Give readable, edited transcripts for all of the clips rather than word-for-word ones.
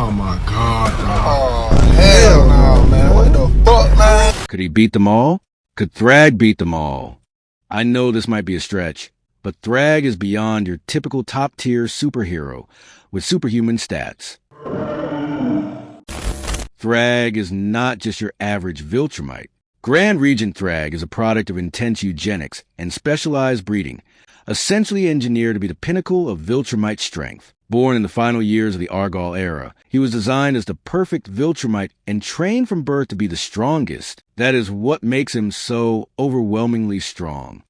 Oh my god, bro. Oh, hell no, man. What the fuck, man? Could he beat them all? Could Thragg beat them all? I know this might be a stretch, but Thragg is beyond your typical top-tier superhero with superhuman stats. Thragg is not just your average Viltrumite. Grand Regent Thragg is a product of intense eugenics and specialized breeding, essentially engineered to be the pinnacle of Viltrumite strength. Born in the final years of the Argyle era, he was designed as the perfect Viltrumite and trained from birth to be the strongest. That is what makes him so overwhelmingly strong.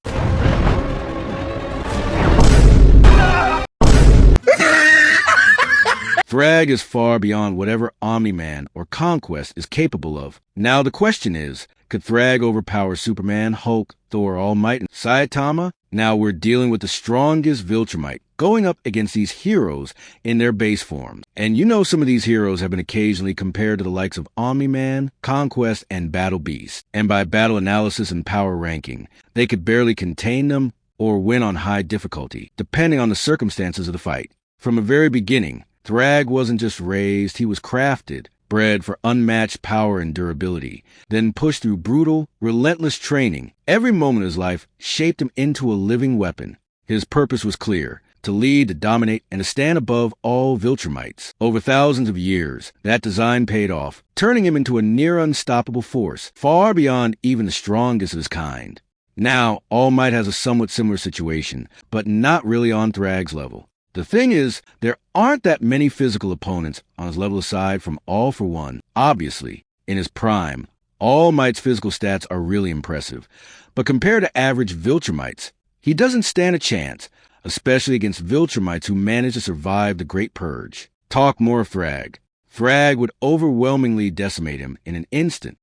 Thragg is far beyond whatever Omni-Man or Conquest is capable of. Now the question is, could Thragg overpower Superman, Hulk, Thor, All Might, and Saitama? Now we're dealing with the strongest Viltrumite, going up against these heroes in their base forms. And you know some of these heroes have been occasionally compared to the likes of Omni-Man, Conquest, and Battle Beast. And by battle analysis and power ranking, they could barely contain them or win on high difficulty, depending on the circumstances of the fight. From the very beginning, Thragg wasn't just raised, he was crafted, bred for unmatched power and durability, then pushed through brutal, relentless training. Every moment of his life shaped him into a living weapon. His purpose was clear: to lead, to dominate, and to stand above all Viltrumites. Over thousands of years, that design paid off, turning him into a near unstoppable force, far beyond even the strongest of his kind. Now, All Might has a somewhat similar situation, but not really on Thragg's level. The thing is, there aren't that many physical opponents on his level aside from All for One. Obviously, in his prime, All Might's physical stats are really impressive, but compared to average Viltrumites, he doesn't stand a chance, especially against Viltrumites who manage to survive the Great Purge. Talk more of Thragg. Thragg would overwhelmingly decimate him in an instant.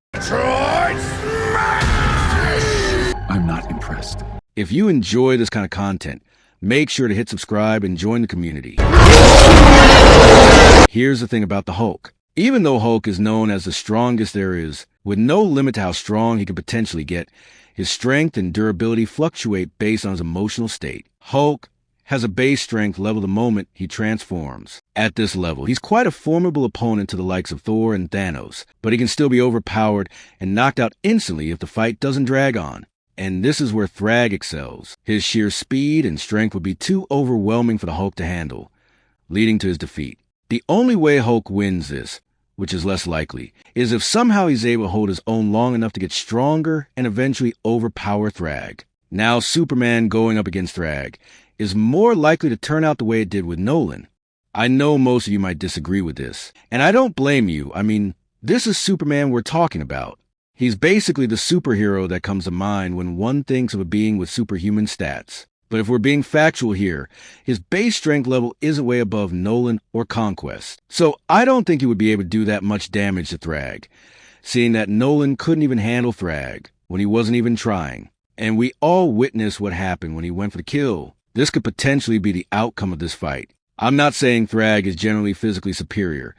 I'm not impressed. If you enjoy this kind of content, make sure to hit subscribe and join the community. Here's the thing about the Hulk. Even though Hulk is known as the strongest there is, with no limit to how strong he could potentially get, his strength and durability fluctuate based on his emotional state. Hulk has a base strength level the moment he transforms. At this level, he's quite a formidable opponent to the likes of Thor and Thanos, but he can still be overpowered and knocked out instantly if the fight doesn't drag on. And this is where Thragg excels. His sheer speed and strength would be too overwhelming for the Hulk to handle, leading to his defeat. The only way Hulk wins this, which is less likely, is if somehow he's able to hold his own long enough to get stronger and eventually overpower Thragg. Now Superman going up against Thragg is more likely to turn out the way it did with Nolan. I know most of you might disagree with this, and I don't blame you. I mean, this is Superman we're talking about. He's basically the superhero that comes to mind when one thinks of a being with superhuman stats. But if we're being factual here, his base strength level isn't way above Nolan or Conquest. So I don't think he would be able to do that much damage to Thragg, seeing that Nolan couldn't even handle Thragg when he wasn't even trying. And we all witnessed what happened when he went for the kill. This could potentially be the outcome of this fight. I'm not saying Thragg is generally physically superior,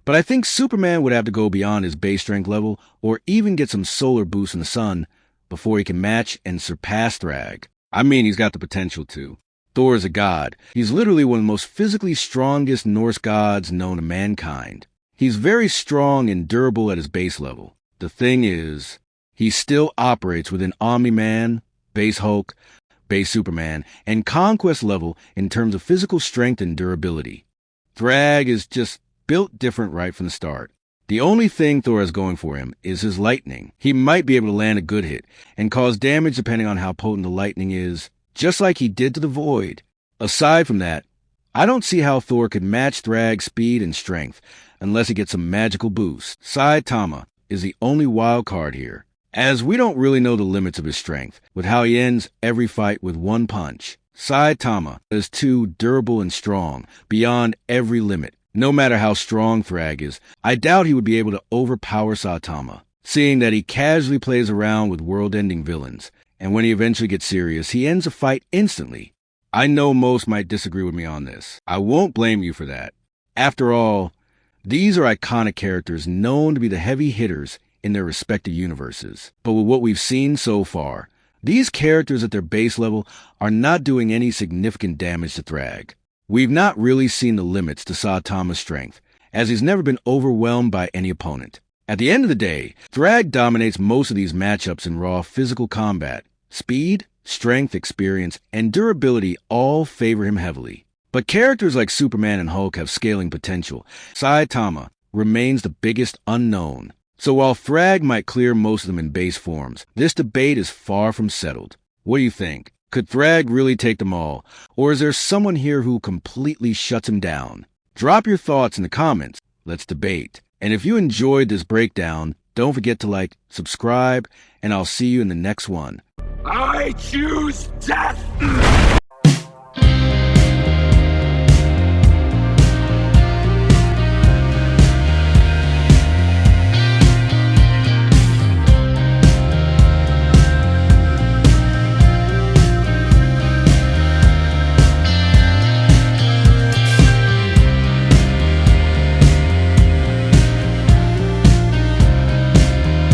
but I think Superman would have to go beyond his base strength level or even get some solar boost in the sun before he can match and surpass Thragg. I mean, he's got the potential to. Thor is a god. He's literally one of the most physically strongest Norse gods known to mankind. He's very strong and durable at his base level. The thing is, he still operates within Omni-Man, base Hulk, base Superman, and Conquest level in terms of physical strength and durability. Thragg is just built different right from the start. The only thing Thor has going for him is his lightning. He might be able to land a good hit and cause damage depending on how potent the lightning is, just like he did to the Void. Aside from that, I don't see how Thor could match Thragg's speed and strength unless he gets some magical boost. Saitama is the only wild card here, as we don't really know the limits of his strength, with how he ends every fight with one punch. Saitama is too durable and strong, beyond every limit. No matter how strong Thragg is, I doubt he would be able to overpower Saitama, seeing that he casually plays around with world-ending villains, and when he eventually gets serious, he ends a fight instantly. I know most might disagree with me on this. I won't blame you for that. After all, these are iconic characters known to be the heavy hitters in their respective universes. But with what we've seen so far, these characters at their base level are not doing any significant damage to Thragg. We've not really seen the limits to Saitama's strength, as he's never been overwhelmed by any opponent. At the end of the day, Thragg dominates most of these matchups in raw physical combat. Speed, strength, experience, and durability all favor him heavily. But characters like Superman and Hulk have scaling potential. Saitama remains the biggest unknown. So while Thragg might clear most of them in base forms, this debate is far from settled. What do you think? Could Thragg really take them all? Or is there someone here who completely shuts him down? Drop your thoughts in the comments. Let's debate. And if you enjoyed this breakdown, don't forget to like, subscribe, and I'll see you in the next one. I choose death!